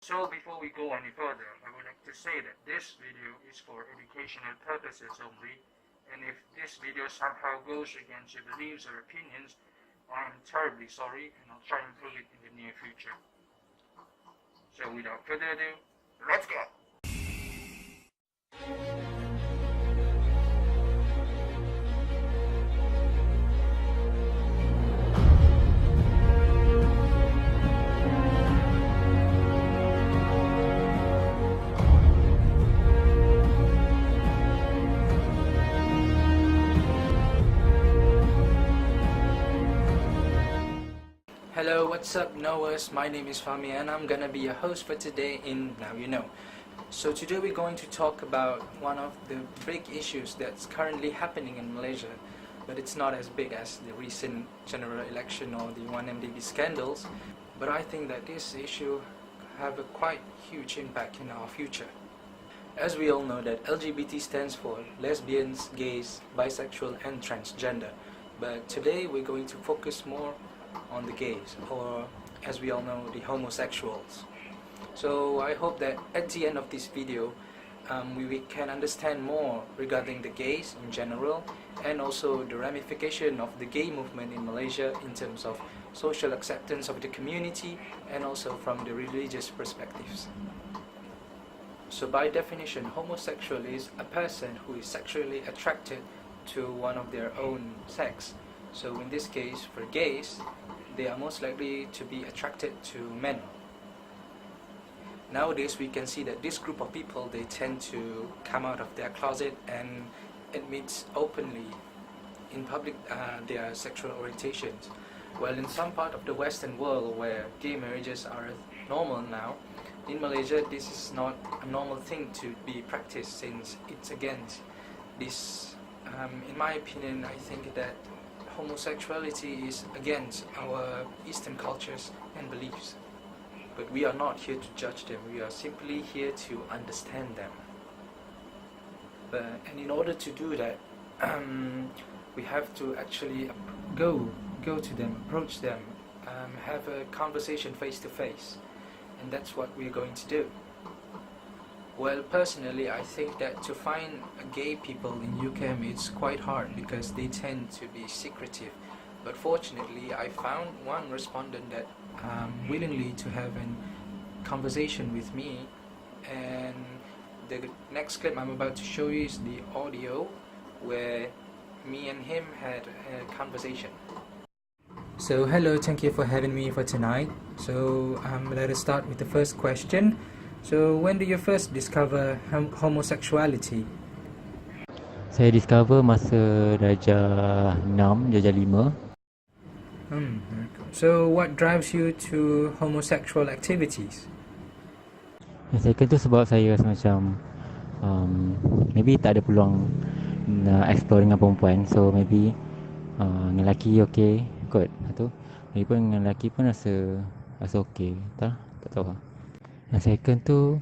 So before we go any further, I would like to say that this video is for educational purposes only, and if this video somehow goes against your beliefs or opinions, I am terribly sorry, and I'll try and improve it in the near future. So without further ado, let's go! Hello, what's up, knowers? My name is Fami and I'm gonna be your host for today in Now You Know. So today we're going to talk about one of the big issues that's currently happening in Malaysia, but it's not as big as the recent general election or the 1MDB scandals, but I think that this issue have a quite huge impact in our future. As we all know that LGBT stands for lesbians, gays, bisexual and transgender, but today we're going to focus more on the gays, or as we all know, the homosexuals. So I hope that at the end of this video we can understand more regarding the gays in general, and also the ramification of the gay movement in Malaysia in terms of social acceptance of the community and also from the religious perspectives. So by definition, homosexual is a person who is sexually attracted to one of their own sex. So in this case, for gays, they are most likely to be attracted to men. Nowadays we can see that this group of people, they tend to come out of their closet and admit openly in public their sexual orientations. Well, in some part of the Western world where gay marriages are normal now, in Malaysia this is not a normal thing to be practiced, since it's against this. In my opinion, I think that homosexuality is against our Eastern cultures and beliefs. But we are not here to judge them, we are simply here to understand them. And in order to do that, we have to actually go to them, approach them, have a conversation face to face, and that's what we're going to do. Well, personally, I think that to find gay people in UCAM it's quite hard because they tend to be secretive. But fortunately, I found one respondent that willingly to have a conversation with me, and the next clip I'm about to show you is the audio where me and him had a conversation. So hello, thank you for having me for tonight. So let us start with the first question. So when did you first discover homosexuality? Saya discover masa darjah 6, darjah 5. So what drives you to homosexual activities? Yang second tu sebab saya rasa macam maybe tak ada peluang nak explore dengan perempuan. So maybe dengan lelaki okay kot. Atau maybe pun dengan lelaki pun rasa okay. Tak tahu lah. Yang second tu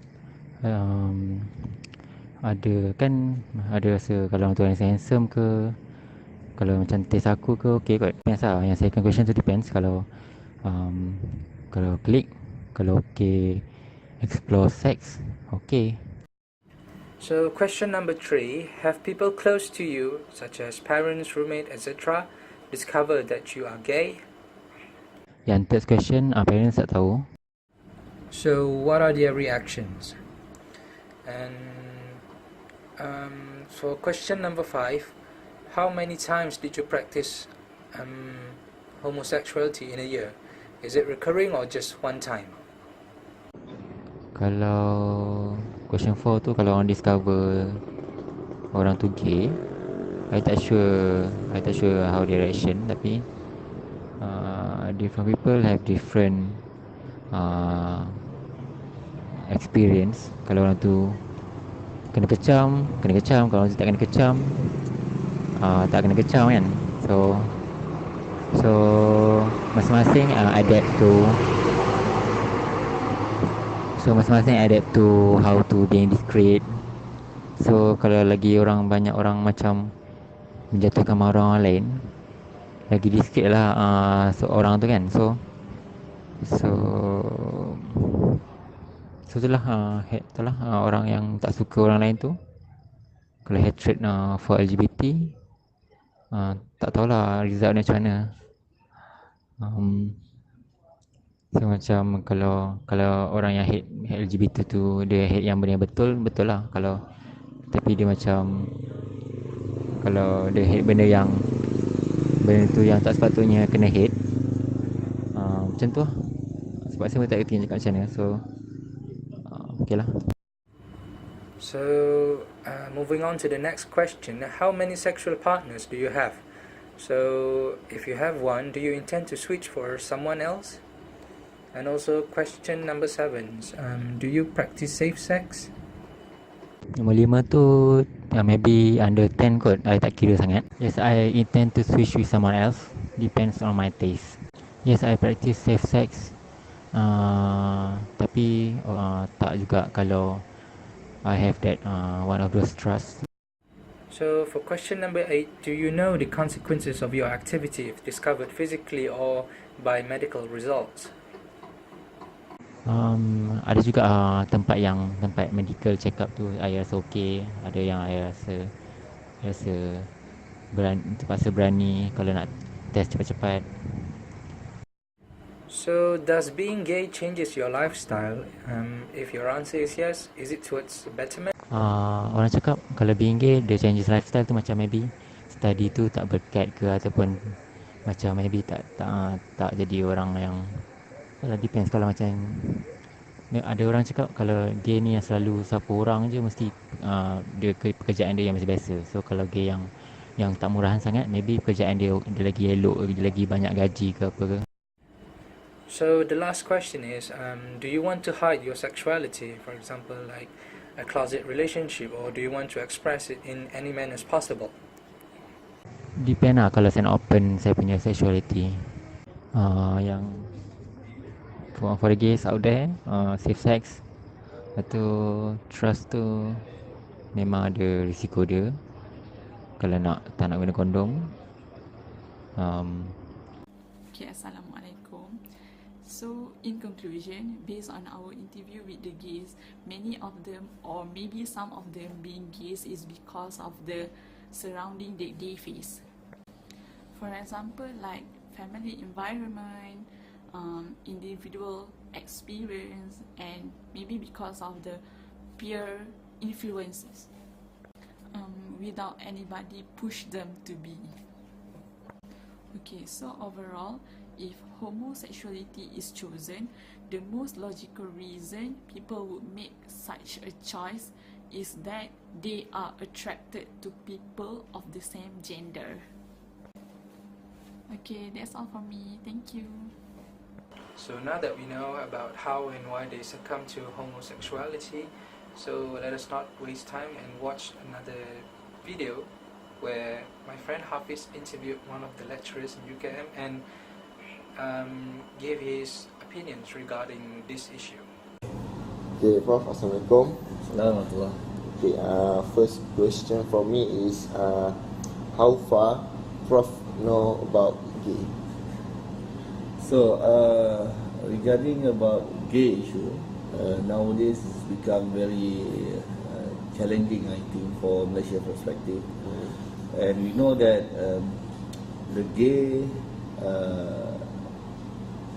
ada rasa kalau orang tu handsome ke, kalau macam taste aku ke okay kot. Depends lah. Yang second question tu depends. Kalau klik, kalau okay explore sex, okay. So question number 3, have people close to you, such as parents, roommate, etc., discovered that you are gay? Yang third question, parents tak tahu. So what are their reactions? And for question number 5, how many times did you practice homosexuality in a year? Is it recurring or just one time? Kalau question 4 tu, kalau orang discover orang tu gay, I tak sure how their reaction. Tapi different people have different experience. Kalau orang tu kena kecam. Kalau orang tu tak kena kecam, tak kena kecam kan. So masing-masing adapt to how to being discreet. So kalau lagi banyak orang macam menjatuhkan marah orang lain, lagi discreet lah seorang tu kan. So So itulah orang yang tak suka orang lain tu, kalau hatred for LGBT, tak tahulah result dia macam mana. So macam kalau orang yang hate LGBT tu dia hate yang benda yang betul lah. Tapi dia macam kalau dia hate benda tu yang tak sepatutnya kena hate, macam tu lah. Sebab saya pun tak kerti nak cakap macam mana. So okay lah. So, moving on to the next question. How many sexual partners do you have? So, if you have one, do you intend to switch for someone else? And also, question number 7. Do you practice safe sex? Nombor 5 tu maybe under 10 kot. I tak kira sangat. Yes, I intend to switch with someone else. Depends on my taste. Yes, I practice safe sex. Tapi tak juga kalau I have that one of those trust. So, for question number 8, do you know the consequences of your activity if discovered physically or by medical results? Ada juga tempat medical check up tu I rasa okey, ada yang I rasa terpaksa berani kalau nak test cepat-cepat. So, does being gay changes your lifestyle? If your answer is yes, is it towards betterment? Orang cakap kalau being gay dia changes lifestyle tu, macam maybe study tu tak berkat ke, ataupun macam maybe tak jadi orang yang, well, depends. Kalau macam ada orang cakap kalau gay ni yang selalu sapu orang je, mesti dia pekerjaan dia yang masih biasa. So kalau gay yang tak murahan sangat, maybe pekerjaan dia lagi elok, dia lagi banyak gaji ke apa ke. So the last question is, do you want to hide your sexuality, for example, like a closet relationship, or do you want to express it in any manner as possible? Depend lah. Kalau saya nak open saya punya sexuality, yang for the gays out there, safe sex atau trust tu memang ada risiko dia kalau tak nak guna kondom. Okay, Assalamualaikum. So, in conclusion, based on our interview with the gays, many of them, or maybe some of them being gays is because of the surrounding that they face. For example, like family environment, individual experience, and maybe because of the peer influences, without anybody push them to be. Okay, so overall, if homosexuality is chosen, the most logical reason people would make such a choice is that they are attracted to people of the same gender. Okay, that's all from me. Thank you. So now that we know about how and why they succumb to homosexuality, so let us not waste time and watch another video where my friend Hafiz interviewed one of the lecturers in UKM and gave his opinions regarding this issue. Okay, Prof, Assalamualaikum. Assalamualaikum. Okay, first question for me is how far Prof know about gay? So, regarding about gay issue, nowadays it's become very challenging, I think, for Malaysia perspective. And we know that the gay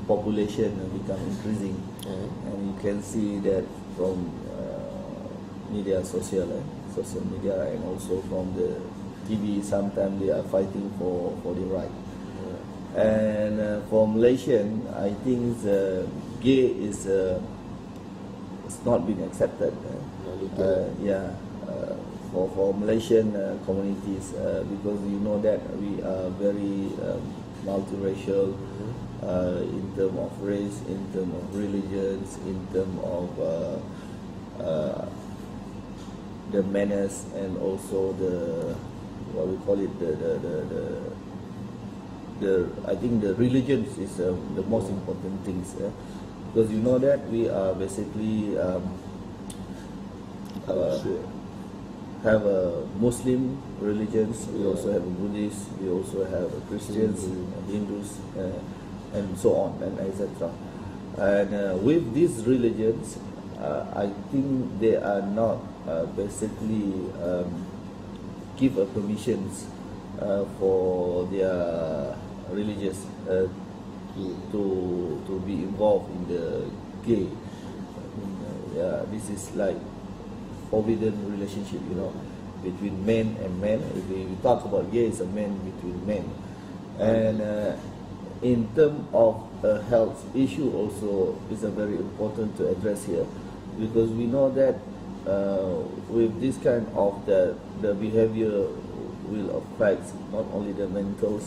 population become increasing, and you can see that from social media, and also from the TV. Sometimes they are fighting for the right. And for Malaysian, I think the gay is it's not been accepted. For Malaysian communities, because you know that we are very multiracial, in terms of race, in terms of religions, in terms of the manners, and also the what we call it the I think the religions is the most important things, because you know that we are basically have a Muslim religions, we also have a Buddhist, we also have a Christians, Hindus, and so on, and etc. And with these religions, I think they are not basically give a permissions for their religious to be involved in the gay. Yeah, this is like forbidden relationship, you know, between men and men. If we talk about gay, it's a man between men. And in terms of a health issue also is a very important to address here, because we know that with this kind of the behavior will affect not only the mental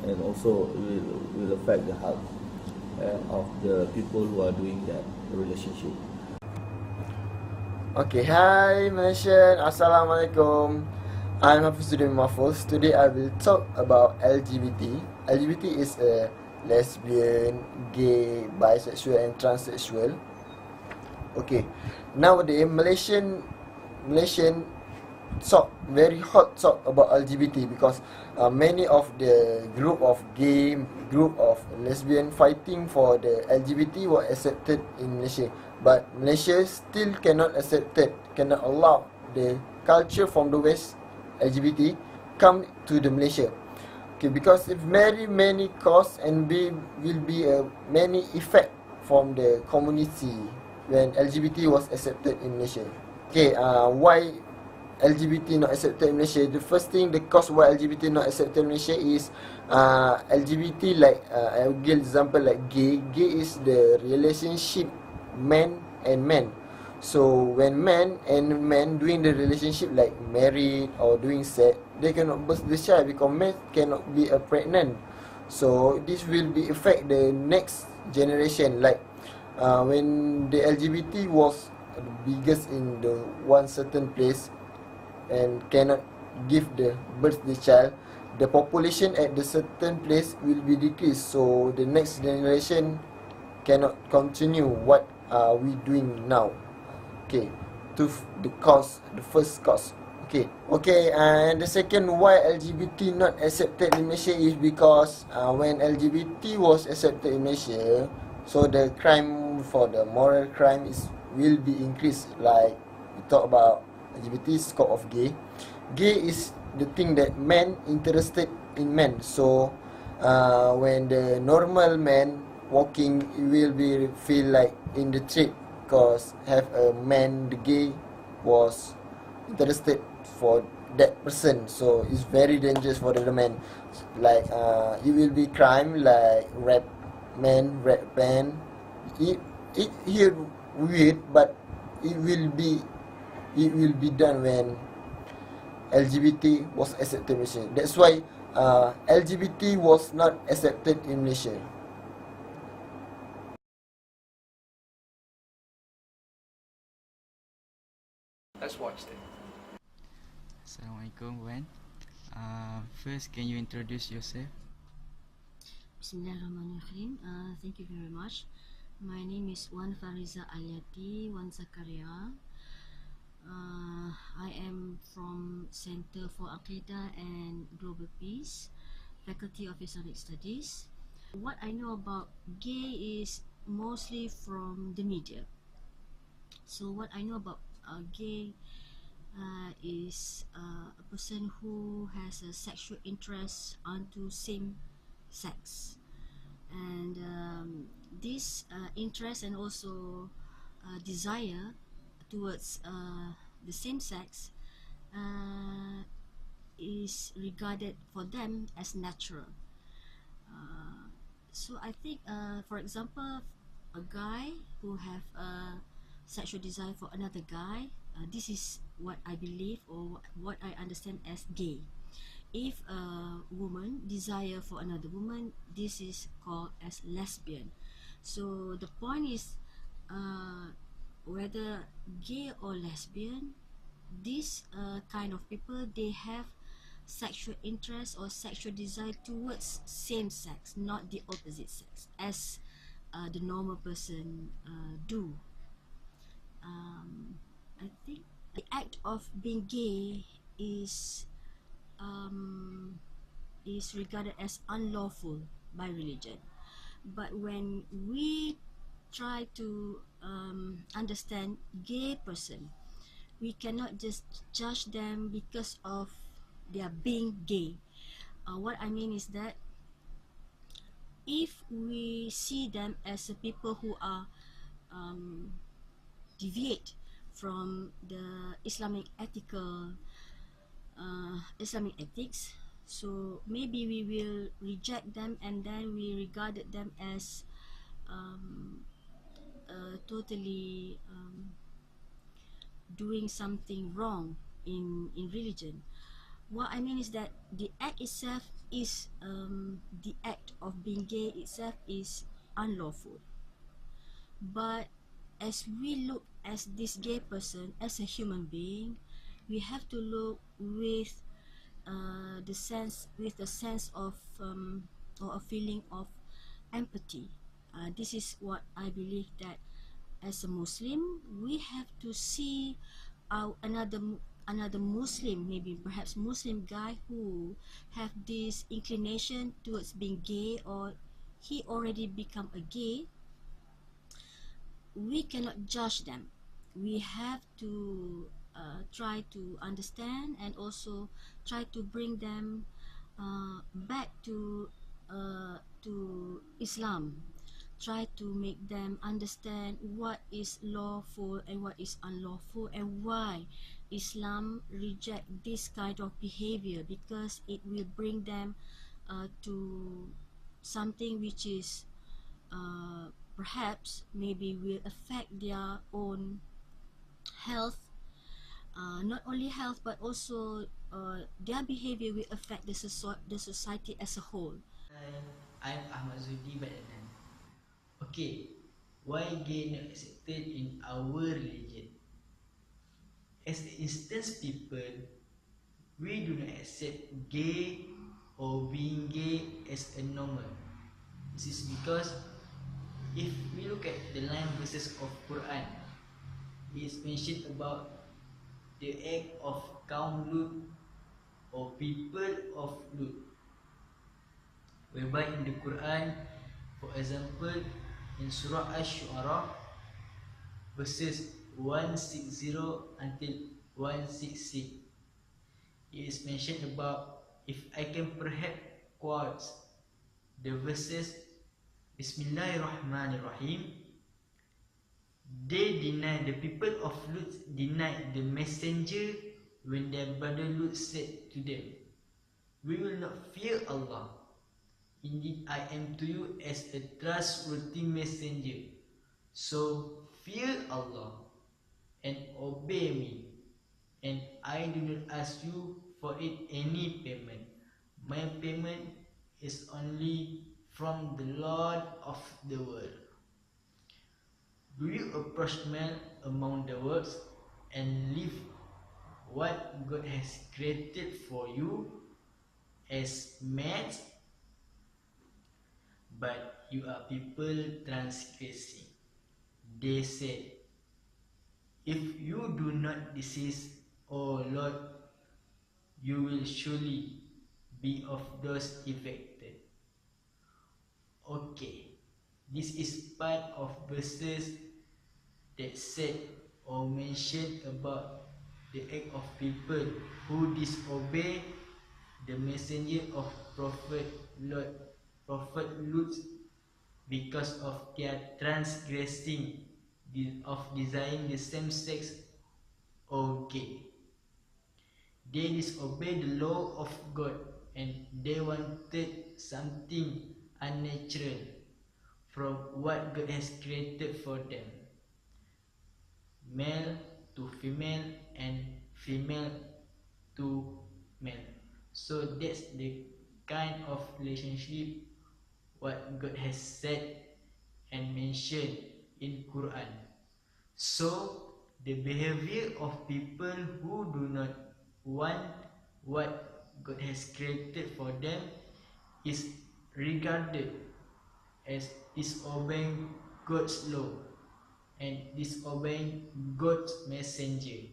and also will affect the health of the people who are doing that relationship. Okay, hi Malaysian, Assalamualaikum. I'm Hafizuddin Mahfuz. Today I will talk about LGBT. LGBT is a lesbian, gay, bisexual and transsexual. Okay, nowadays Malaysian talk very hot talk about LGBT because many of the group of gay, group of lesbian fighting for the LGBT were accepted in Malaysia, but Malaysia still cannot accept it, cannot allow the culture from the West LGBT come to the Malaysia. Okay, because if many cause and will be many effect from the community when LGBT was accepted in Malaysia. Okay, why LGBT not accepted in Malaysia? The first thing, the cause why LGBT not accepted in Malaysia is LGBT, like I'll give example like gay. Gay is the relationship man and man. So when man and man doing the relationship like married or doing sex, they cannot birth the child because man cannot be pregnant. So this will be affect the next generation. Like when the LGBT was the biggest in the one certain place and cannot give the birth the child, the population at the certain place will be decreased. So the next generation cannot continue what are we doing now. Okay, to the cause, the first cause. Okay, and the second why LGBT not accepted in Malaysia is because when LGBT was accepted in Malaysia, so the crime for the moral crime is will be increased. Like we talk about LGBT scope of gay. Gay is the thing that men interested in men. So when the normal man walking, it will be feel like in the street because have a man, the gay was interested for that person. So it's very dangerous for the man. Like it will be crime like rape man, rape man. It here weird, but it will be done when LGBT was accepted in Malaysia. That's why LGBT was not accepted in Malaysia. Let's watch it. Assalamualaikum, Wan. First, can you introduce yourself? Bismillahirrahmanirrahim. Thank you very much. My name is Wan Fariza Aliati Wan Zakaria. I am from Center for Aqidah and Global Peace, Faculty of Islamic Studies. What I know about gay is mostly from the media. So what I know about gay is a person who has a sexual interest onto same sex, and this interest and also desire towards the same sex is regarded for them as natural. So I think, for example, a guy who have a sexual desire for another guy, this is what I believe or what I understand as gay. If a woman desire for another woman, this is called as lesbian. So the point is, whether gay or lesbian, these kind of people, they have sexual interest or sexual desire towards same sex, not the opposite sex, as the normal person do. I think the act of being gay is regarded as unlawful by religion. But when we try to understand gay person. We cannot just judge them because of their being gay. What I mean is that if we see them as a people who are um, deviate from the Islamic ethics, so maybe we will reject them and then we regarded them as totally doing something wrong in religion. What I mean is that the act itself is the act of being gay itself is unlawful. But as we look as this gay person as a human being, we have to look with the sense of or a feeling of empathy. This is what I believe, that as a Muslim we have to see another Muslim, maybe perhaps Muslim guy who have this inclination towards being gay, or he already become a gay. We cannot judge them. We have to try to understand and also try to bring them back to Islam. Try to make them understand what is lawful and what is unlawful, and why Islam reject this kind of behavior, because it will bring them to something which is perhaps maybe will affect their own health, not only health but also their behavior will affect the society as a whole. I'm Ahmad Zudi Badanan. Okay, why gay not accepted in our religion? As instance people, we do not accept gay or being gay as a normal. This is because if we look at the line verses of Quran, it is mentioned about the act of kaum Lut or people of Lut, whereby in the Quran, for example, in Surah Ash-Shu'ara, verses 160 until 166, it is mentioned about, if I can perhaps quote the verses, Bismillahirrahmanirrahim, the people of Lut denied the messenger when their brother Lut said to them, we will not fear Allah. Indeed, I am to you as a trustworthy messenger. So fear Allah and obey me, and I do not ask you for it any payment. My payment is only from the Lord of the world. Do you approach man among the worlds and leave what God has created for you as mates? But you are people transgressing. They said, if you do not desist, O Lord, you will surely be of those affected. Okay, this is part of verses that said or mentioned about the act of people who disobey the messenger of Prophet Lut, because of their transgressing of desiring the same sex or gay. They disobeyed the law of God and they wanted something unnatural from what God has created for them, male to female and female to male. So that's the kind of relationship what God has said and mentioned in Quran. So the behavior of people who do not want what God has created for them is regarded as disobeying God's law and disobeying God's messenger.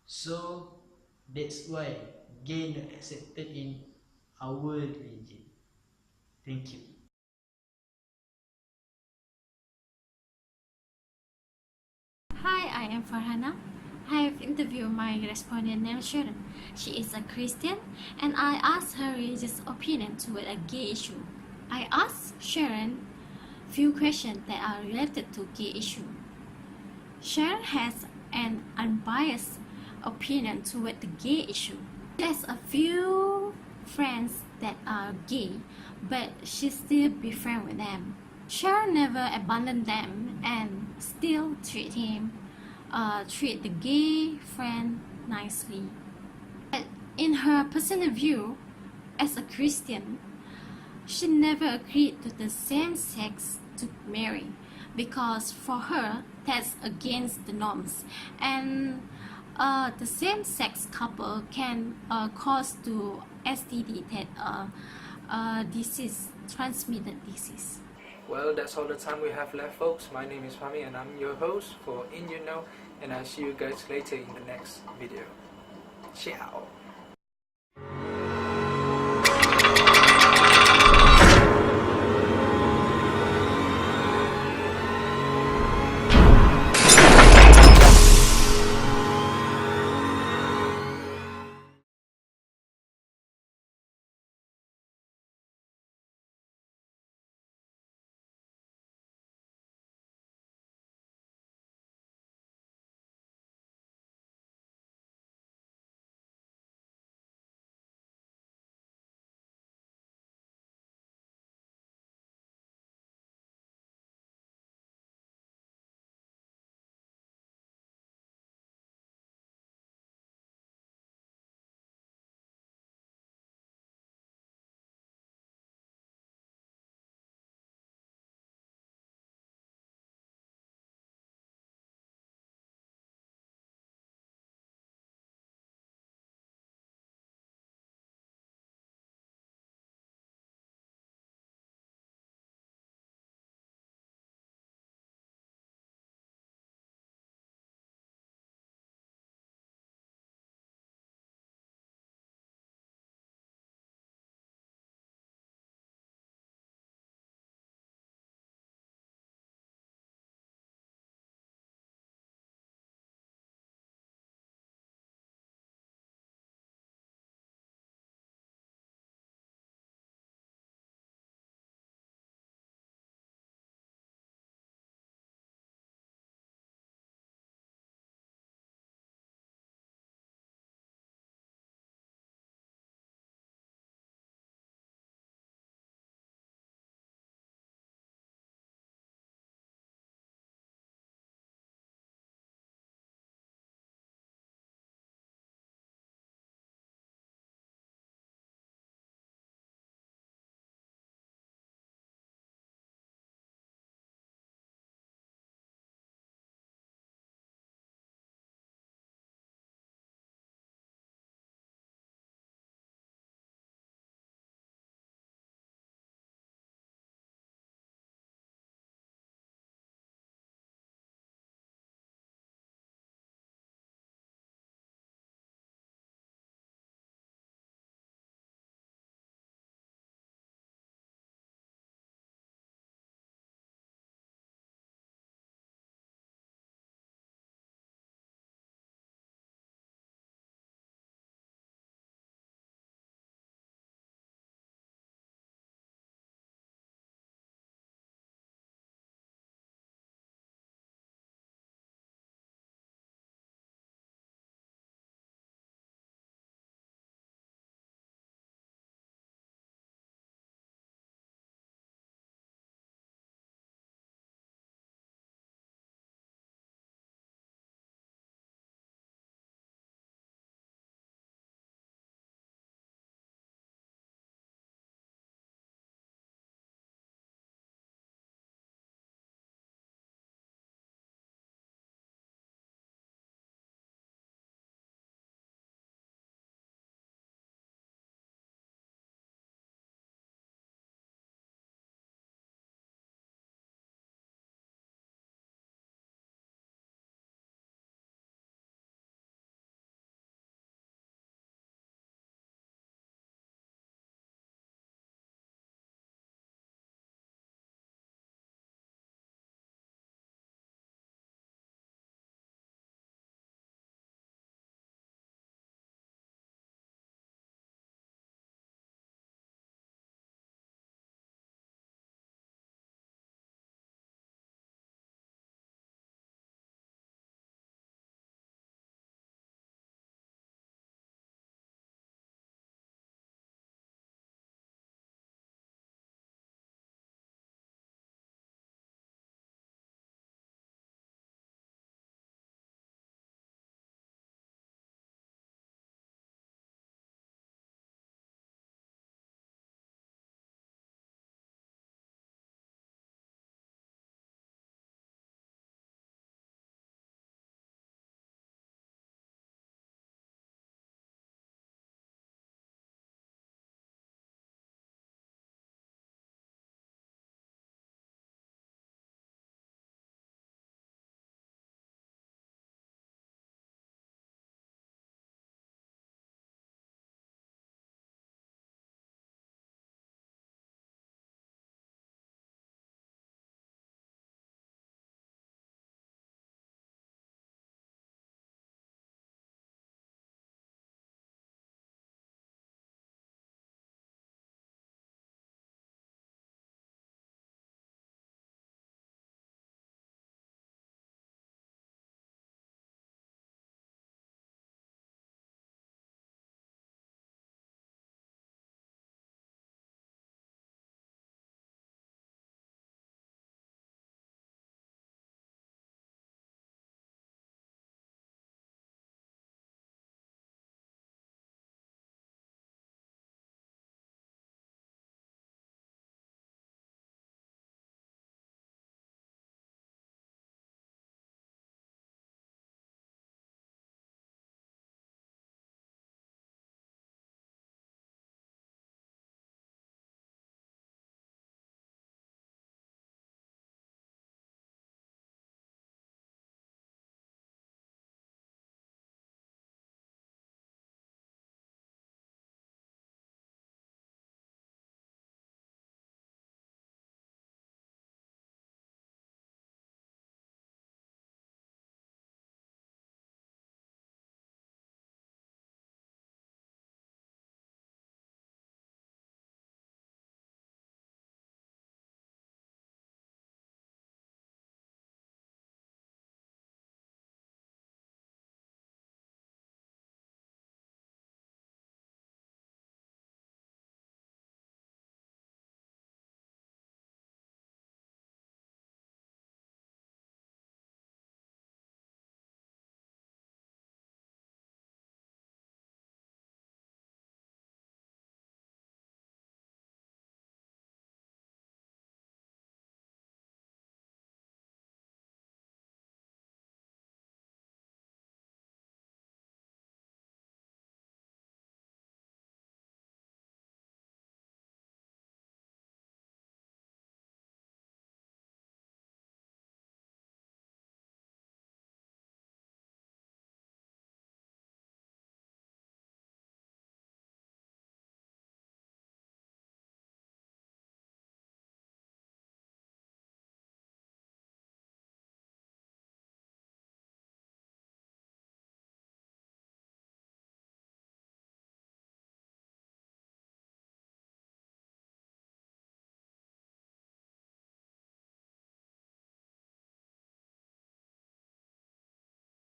So that's why gay not accepted in our religion. Thank you. Hi, I am Farhana. I have interviewed my respondent named Sharon. She is a Christian, and I asked her religious opinion toward a gay issue. I asked Sharon few questions that are related to gay issue. Sharon has an unbiased opinion toward the gay issue. She has a few friends that are gay, but she still be friends with them. Sharon never abandoned them and still treat the gay friend nicely. But in her personal view, as a Christian, she never agreed to the same sex to marry because for her that's against the norms, and the same sex couple can cause to STD, that disease, transmitted disease. Well, that's all the time we have left, folks. My name is Fami and I'm your host for In You Know, and I'll see you guys later in the next video. Ciao!